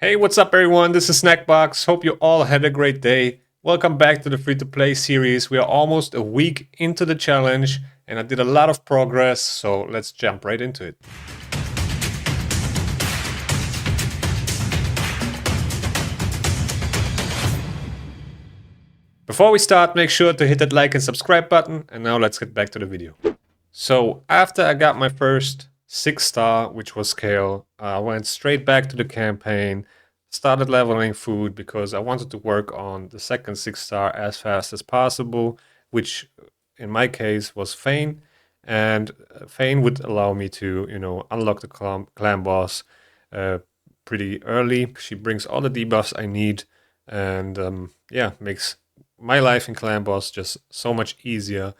Hey, what's up, everyone? This is Snackbox. Hope you all had a great day. Welcome back to the free to play series. We are almost a week into the challenge, and I did a lot of progress, so let's jump right into it. Before we start, make sure to hit that like and subscribe button, and now let's get back to the video. So, after I got my first 6-star, which was Kale, I went straight back to the campaign, started leveling food because I wanted to work on the second 6-star as fast as possible, which in my case was Fane. And Fane would allow me to, unlock the clan boss uh, pretty early. She brings all the debuffs I need and yeah, makes my life in clan boss just so much easier.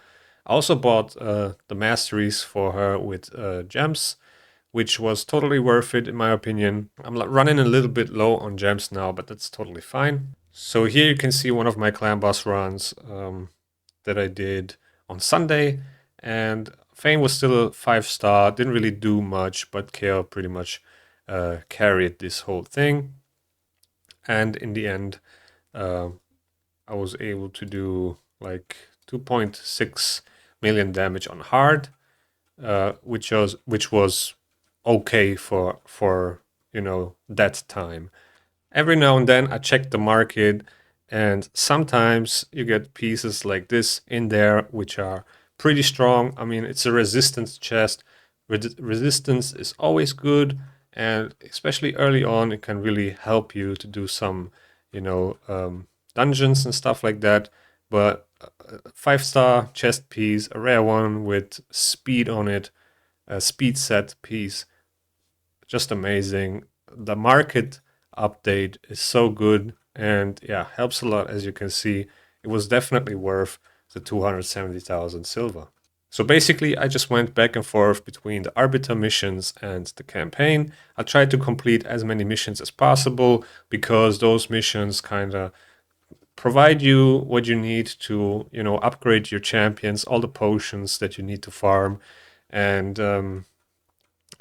I also bought the masteries for her with gems, which was totally worth it in my opinion. I'm running a little bit low on gems now, but that's totally fine. So here you can see one of my clan boss runs that I did on Sunday, and Fane was still a 5-star, didn't really do much, but Kale pretty much carried this whole thing. And in the end, uh, I was able to do like 2.6 million damage on hard, which was okay for that time. Every now and then I check the market, and sometimes you get pieces like this in there which are pretty strong. I mean, it's a resistance chest. Resistance is always good, and especially early on, it can really help you to do some, dungeons and stuff like that. But 5-star chest piece, a rare one with speed on it, a speed set piece, just amazing. The market update is so good and yeah, helps a lot. As you can see, it was definitely worth the 270,000 silver. So basically, I just went back and forth between the Arbiter missions and the campaign. I tried to complete as many missions as possible because those missions kind of provide you what you need to, upgrade your champions, all the potions that you need to farm. And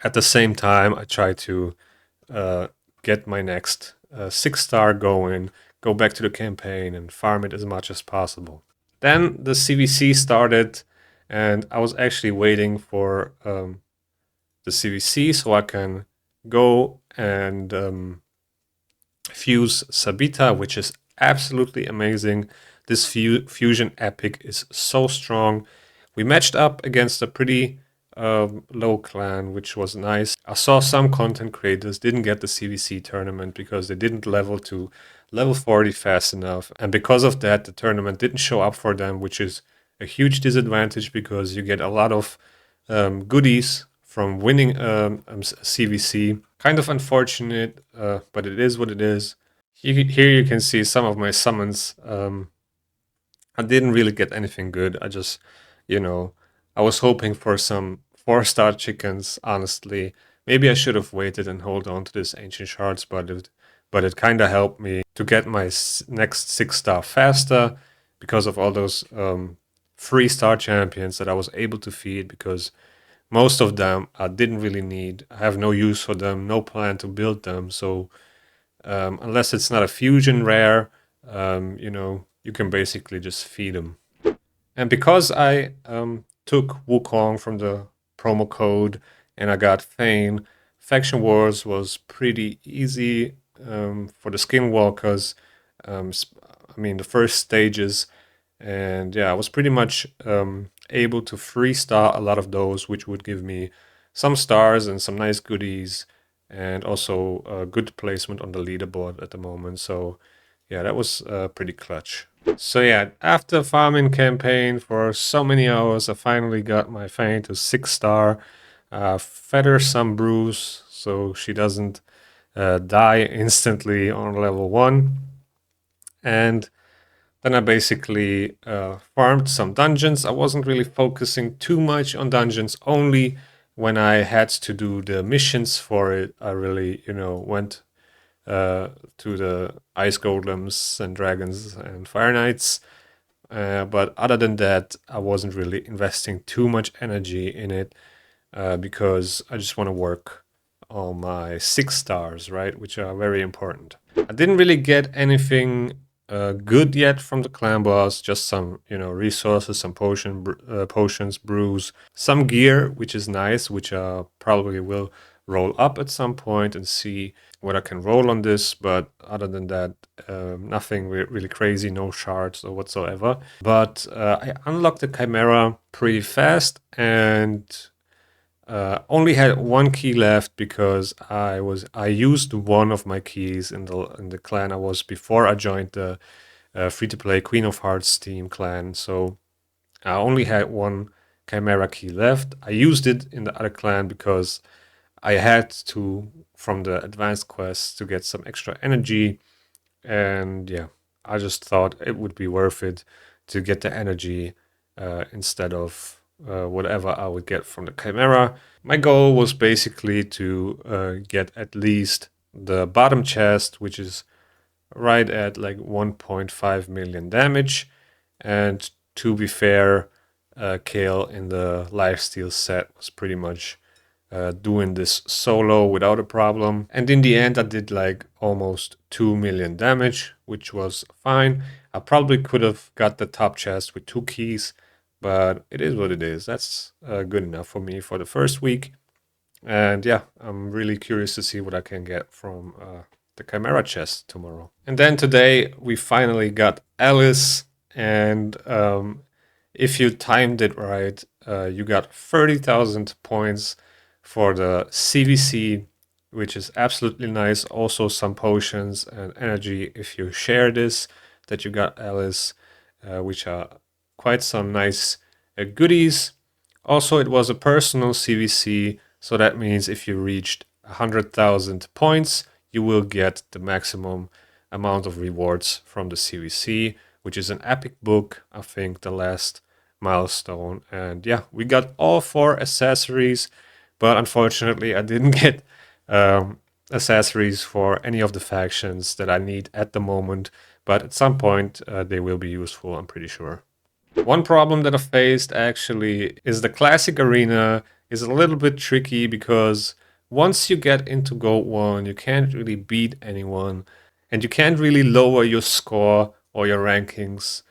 at the same time, I try to get my next 6-star going, go back to the campaign and farm it as much as possible. Then the CVC started, and I was actually waiting for the CVC so I can go and fuse Sabita, which is absolutely amazing. This fusion epic is so strong. We matched up against a pretty low clan, which was nice. I saw some content creators didn't get the CVC tournament because they didn't level to level 40 fast enough. And because of that, the tournament didn't show up for them, which is a huge disadvantage because you get a lot of goodies from winning CVC. Kind of unfortunate, but it is what it is. Here you can see some of my summons. I didn't really get anything good. I just, I was hoping for some 4-star chickens, honestly. Maybe I should have waited and hold on to this ancient shards, but it kind of helped me to get my next 6-star faster because of all those 3-star champions that I was able to feed, because most of them I didn't really need. I have no use for them, no plan to build them. So unless it's not a fusion rare, you can basically just feed them. And because I took Wukong from the promo code and I got Fane, Faction Wars was pretty easy for the Skinwalkers. I mean, the first stages. And yeah, I was pretty much able to 3-star a lot of those, which would give me some stars and some nice goodies, and also a good placement on the leaderboard at the moment. So yeah, that was pretty clutch. So yeah, after farming campaign for so many hours, I finally got my Fane to 6-star. Fed her some brews so she doesn't die instantly on level 1. And then I basically farmed some dungeons. I wasn't really focusing too much on dungeons, only when I had to do the missions for it. I really, went to the ice golems and dragons and fire knights. But other than that, I wasn't really investing too much energy in it because I just want to work all my 6 stars, right? Which are very important. I didn't really get anything good yet from the clan boss, just some, resources, some potions, brews, some gear, which is nice, which probably will roll up at some point and see what I can roll on this. But other than that, nothing really crazy, no shards or whatsoever. But I unlocked the Chimera pretty fast and only had one key left because I used one of my keys in the clan I was before I joined the free to play Queen of Hearts Team clan. So I only had one Chimera key left. I used it in the other clan because I had to from the advanced quest to get some extra energy, and yeah, I just thought it would be worth it to get the energy instead of whatever I would get from the Chimera. My goal was basically to get at least the bottom chest, which is right at like 1.5 million damage. And to be fair, Kale in the lifesteal set was pretty much doing this solo without a problem. And in the end, I did like almost 2 million damage, which was fine. I probably could have got the top chest with 2 keys, but it is what it is. That's good enough for me for the first week. And yeah, I'm really curious to see what I can get from the Chimera chest tomorrow. And then today we finally got Alice, and if you timed it right, you got 30,000 points for the CVC, which is absolutely nice. Also some potions and energy if you share this that you got Alice, which are quite some nice goodies. Also, it was a personal CVC, so that means if you reached 100,000 points, you will get the maximum amount of rewards from the CVC, which is an epic book, I think the last milestone. And yeah, we got all 4 accessories, but unfortunately I didn't get accessories for any of the factions that I need at the moment, but at some point they will be useful, I'm pretty sure. One problem that I faced actually is the classic arena is a little bit tricky because once you get into Gold 1, you can't really beat anyone and you can't really lower your score or your rankings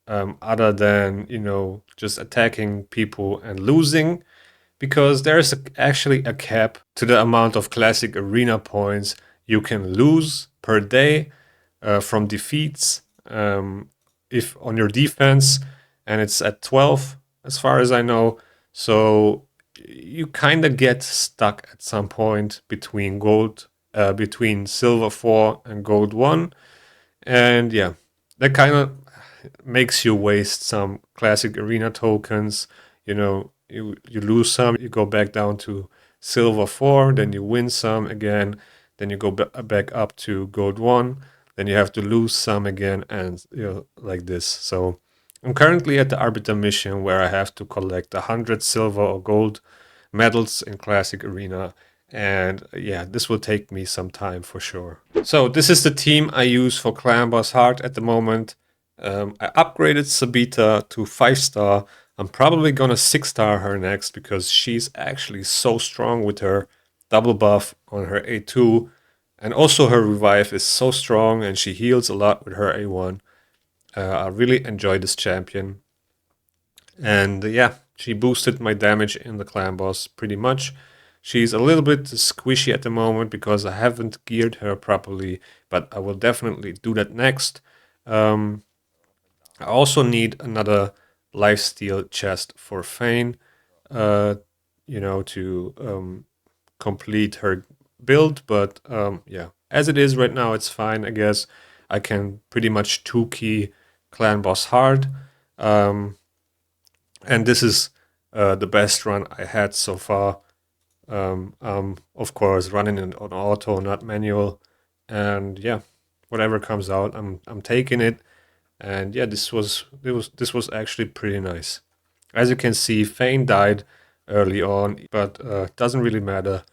other than, just attacking people and losing, because there's actually a cap to the amount of classic arena points you can lose per day from defeats if on your defense, and it's at 12 as far as I know. So you kind of get stuck at some point between silver 4 and gold 1, and yeah, that kind of makes you waste some classic arena tokens. You lose some, you go back down to silver 4, then you win some again, then you go back up to gold 1, then you have to lose some again, and like this. So I'm currently at the Arbiter mission where I have to collect 100 silver or gold medals in classic arena, and yeah, this will take me some time for sure. So this is the team I use for Clan Boss Heart at the moment. I upgraded Sabita to 5-star. I'm probably gonna 6-star her next because she's actually so strong with her double buff on her A2. And also her revive is so strong and she heals a lot with her A1. I really enjoy this champion. And yeah, she boosted my damage in the clan boss pretty much. She's a little bit squishy at the moment because I haven't geared her properly, but I will definitely do that next. I also need another lifesteal chest for Fane, to complete her build. But yeah, as it is right now, it's fine, I guess. I can pretty much 2-key Clan Boss hard. And this is the best run I had so far. Of course, running it on auto, not manual. And yeah, whatever comes out, I'm taking it. And yeah, this was actually pretty nice. As you can see, Fane died early on, but doesn't really matter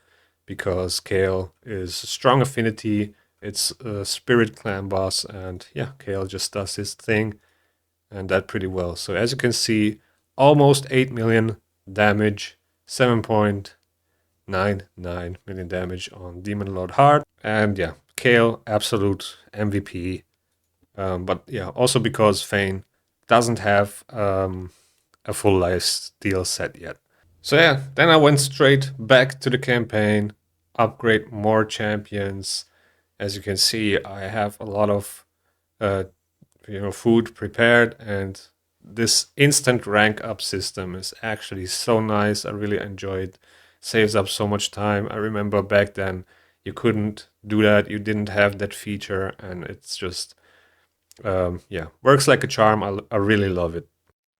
because Kale is strong affinity. It's a spirit clan boss, and yeah, Kale just does his thing, and that pretty well. So as you can see, almost 8 million damage, 7.8 9 million damage on Demon Lord Heart. And yeah, Kale, absolute MVP. But yeah, also because Fane doesn't have a full life steal set yet. So yeah, then I went straight back to the campaign, upgrade more champions. As you can see, I have a lot of uh, food prepared, and this instant rank up system is actually so nice. I really enjoy it. Saves up so much time. I remember back then you couldn't do that. You didn't have that feature, and it's just yeah, works like a charm. I really love it.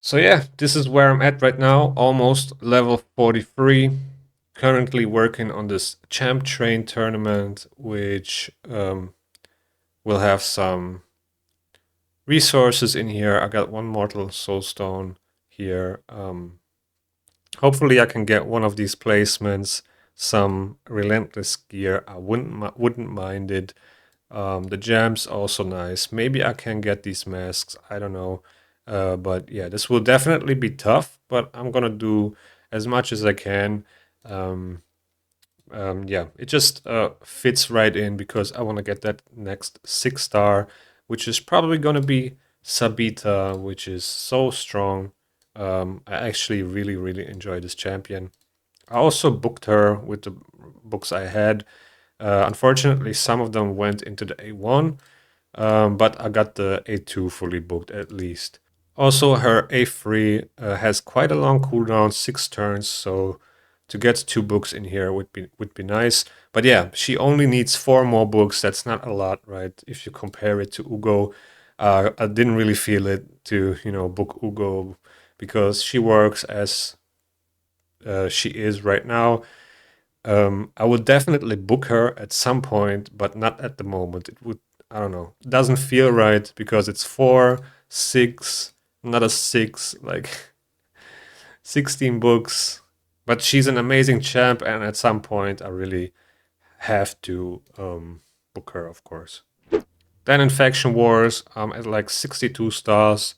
So yeah, this is where I'm at right now, almost level 43. Currently working on this champ train tournament, which will have some resources in here. I got one mortal soulstone here. Hopefully I can get one of these placements, some relentless gear. I wouldn't mind it. The gems also nice. Maybe I can get these masks. I don't know. But yeah, this will definitely be tough, but I'm gonna do as much as I can. Um, yeah, it just fits right in because I want to get that next 6-star, which is probably gonna be Sabita, which is so strong. I actually really enjoy this champion. I also booked her with the books I had. Unfortunately, some of them went into the A1, but I got the A2 fully booked at least. Also, her A3 has quite a long cooldown, 6 turns, so to get 2 books in here would be nice. But yeah, she only needs 4 more books. That's not a lot, right? If you compare it to Ugo, I didn't really feel it to book Ugo because she works as she is right now. I would definitely book her at some point, but not at the moment. It would, I don't know, it doesn't feel right because it's 4, 6, another 6, like 16 books. But she's an amazing champ, and at some point, I really have to book her, of course. Then in Faction Wars, I'm at like 62 stars.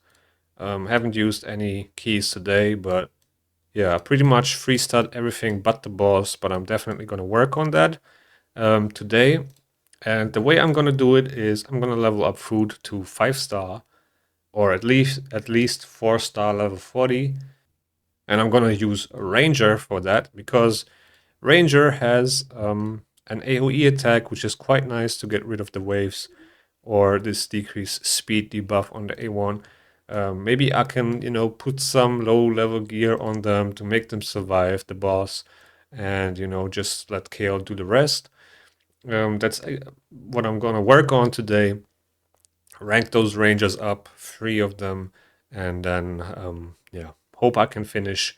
Haven't used any keys today, but yeah, pretty much freestyled everything but the boss, but I'm definitely going to work on that today. And the way I'm going to do it is I'm going to level up food to 5-star or at least 4-star level 40. And I'm going to use a Ranger for that because Ranger has an AoE attack, which is quite nice to get rid of the waves or this decreased speed debuff on the A1. Maybe I can, put some low level gear on them to make them survive the boss and, just let KO do the rest. That's what I'm going to work on today. Rank those rangers up, 3 of them, and then, yeah, hope I can finish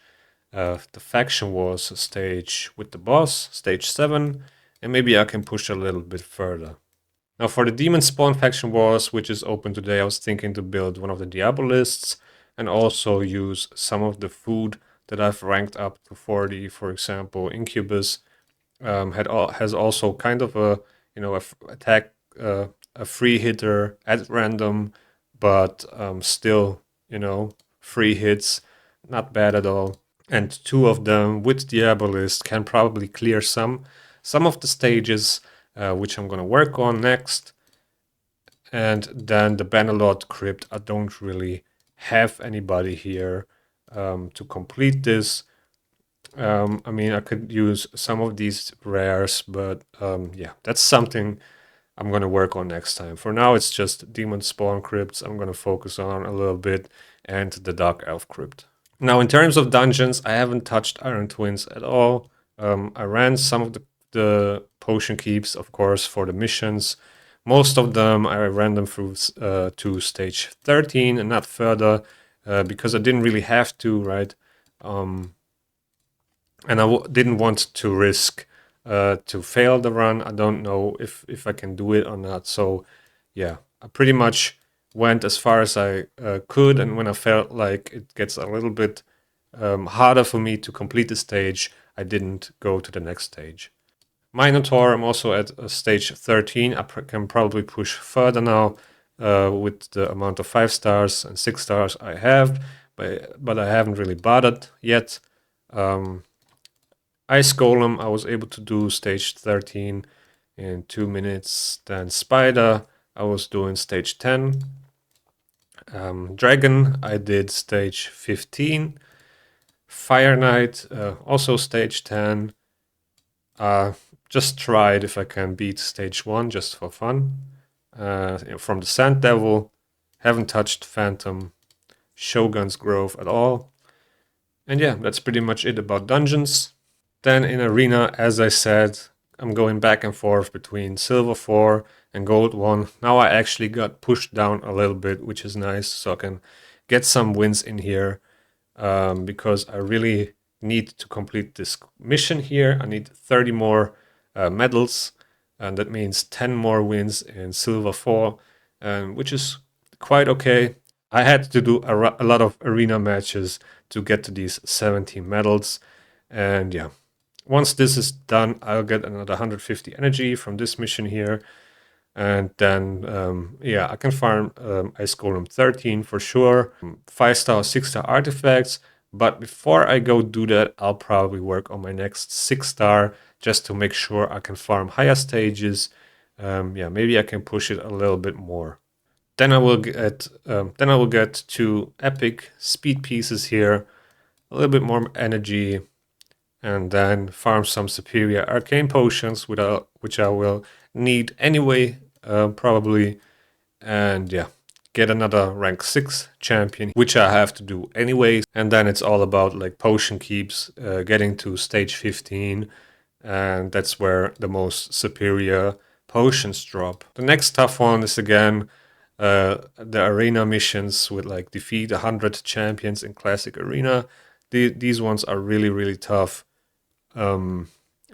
the Faction Wars stage with the boss, stage 7, and maybe I can push a little bit further. Now for the Demon Spawn Faction Wars, which is open today, I was thinking to build one of the Diabolists and also use some of the food that I've ranked up to 40. For example, Incubus has also kind of a attack a free hitter at random, but still free hits, not bad at all. And 2 of them with Diabolist can probably clear some of the stages, which I'm gonna work on next. And then the Bannerlord Crypt, I don't really have anybody here to complete this. I mean, I could use some of these rares, but yeah, that's something I'm going to work on next time. For now, it's just Demon Spawn Crypts I'm going to focus on a little bit, and the Dark Elf Crypt. Now, in terms of dungeons, I haven't touched Iron Twins at all. I ran some of the potion keeps, of course, for the missions. Most of them, I ran them through to stage 13 and not further because I didn't really have to, right? And I didn't want to risk to fail the run. I don't know if I can do it or not. So yeah, I pretty much went as far as I could, and when I felt like it gets a little bit harder for me to complete the stage, I didn't go to the next stage. Minotaur, I'm also at stage 13. I can probably push further now with the amount of 5 stars and 6 stars I have, but I haven't really bothered yet. Ice Golem, I was able to do stage 13 in 2 minutes. Then Spider, I was doing stage 10. Dragon, I did stage 15. Fire Knight, also stage 10. Just tried if I can beat stage 1 just for fun. From the Sand Devil, haven't touched Phantom, Shogun's Grove at all. And yeah, that's pretty much it about dungeons. Then in Arena, as I said, I'm going back and forth between Silver 4 and Gold 1. Now I actually got pushed down a little bit, which is nice, so I can get some wins in here. Because I really need to complete this mission here. I need 30 more medals, and that means 10 more wins in Silver 4, which is quite okay. I had to do a lot of arena matches to get to these 17 medals, and yeah. Once this is done, I'll get another 150 energy from this mission here. And then, yeah, I can farm Ice Golem 13 for sure. 5-star, 6-star artifacts. But before I go do that, I'll probably work on my next 6-star just to make sure I can farm higher stages. Yeah, maybe I can push it a little bit more. Then I will get 2 epic speed pieces here, a little bit more energy, and then farm some superior arcane potions, which I will need anyway, probably. And yeah, get another rank 6 champion, which I have to do anyways. And then it's all about like potion keeps, getting to stage 15, and that's where the most superior potions drop. The next tough one is again the arena missions with like defeat 100 champions in classic arena. These ones are really, really tough.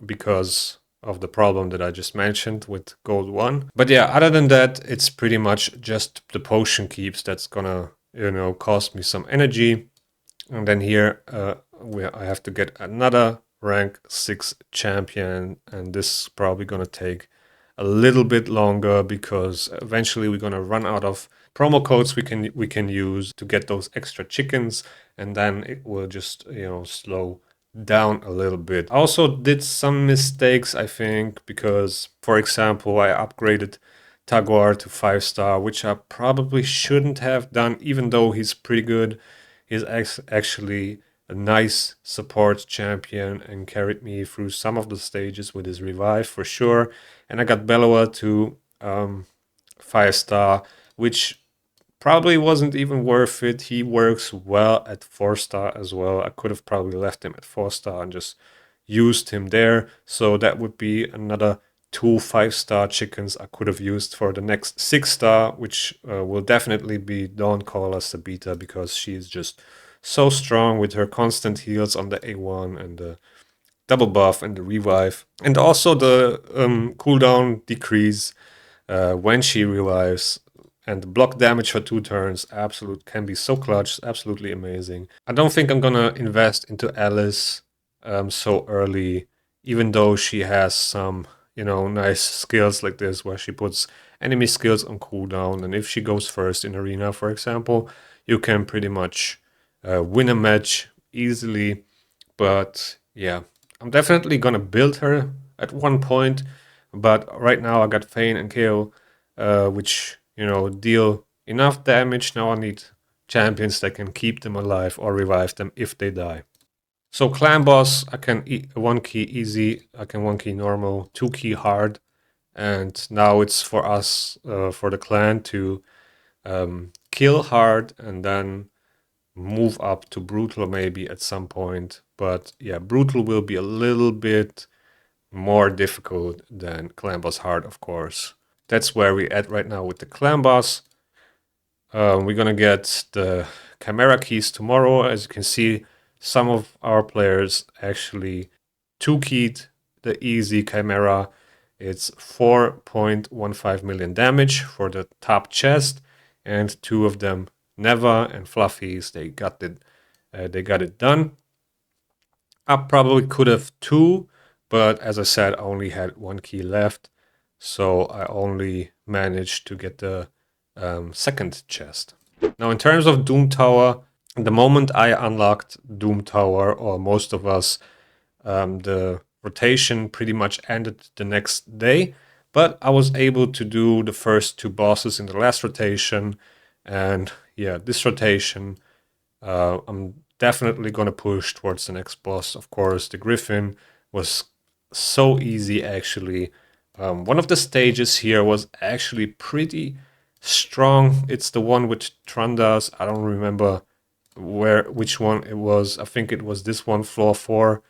Because of the problem that I just mentioned with Gold 1. But yeah, other than that, it's pretty much just the potion keeps that's gonna, cost me some energy. And then here, I have to get another rank 6 champion, and this is probably gonna take a little bit longer because eventually we're gonna run out of promo codes we can use to get those extra chickens, and then it will just slow down a little bit. I also did some mistakes, I think, because, for example, I upgraded Tagwar to 5-star, which I probably shouldn't have done, even though he's pretty good. He's actually a nice support champion and carried me through some of the stages with his revive for sure. And I got Bellowa to 5-star, which probably wasn't even worth it. He works well at 4-star as well. I could have probably left him at 4-star and just used him there. So that would be another 2 5-star chickens I could have used for the next 6-star, which will definitely be Dawncaller Sabita, because she's just so strong with her constant heals on the A1 and the double buff and the revive. And also the cooldown decrease when she revives. And the block damage for 2 turns can be so clutch, absolutely amazing. I don't think I'm gonna invest into Alice so early, even though she has some, nice skills like this where she puts enemy skills on cooldown. And if she goes first in arena, for example, you can pretty much win a match easily. But yeah, I'm definitely gonna build her at one point. But right now I got Fane and KO, which deal enough damage. Now I need champions that can keep them alive or revive them if they die. So clan boss, I can 1 key easy, I can 1 key normal, 2 key hard, and now it's for us, for the clan to kill hard and then move up to brutal maybe at some point. But yeah, brutal will be a little bit more difficult than clan boss hard, of course. That's where we're at right now with the clan boss. We're gonna get the Chimera keys tomorrow. As you can see, some of our players actually 2-keyed the easy Chimera. It's 4.15 million damage for the top chest, and 2 of them, Neva and Fluffies, they got it done. I probably could have 2, but as I said, I only had 1 key left. So I only managed to get the second chest. Now in terms of Doom Tower, the moment I unlocked Doom Tower, or most of us, The rotation pretty much ended the next day, but I was able to do the first two bosses in the last rotation. And yeah, this rotation, I'm definitely gonna push towards the next boss. Of course, the Griffin was so easy actually. One of the stages here was actually pretty strong. It's the one with Trandas. I don't remember which one it was. I think it was this one, floor 4.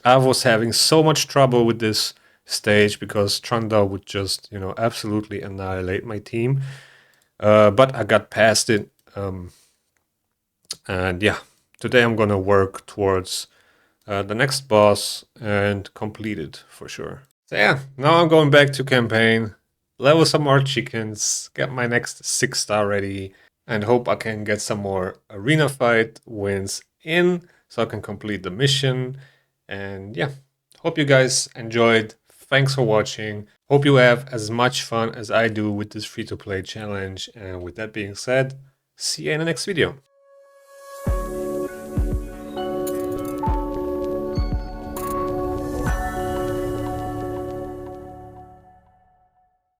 I was having so much trouble with this stage because Tranda would just, absolutely annihilate my team. But I got past it. And yeah, today I'm gonna work towards the next boss and complete it for sure. So yeah, now I'm going back to campaign, level some more chickens, get my next 6-star ready, and hope I can get some more arena fight wins in so I can complete the mission. And yeah, hope you guys enjoyed. Thanks for watching. Hope you have as much fun as I do with this free-to-play challenge. And with that being said, see you in the next video.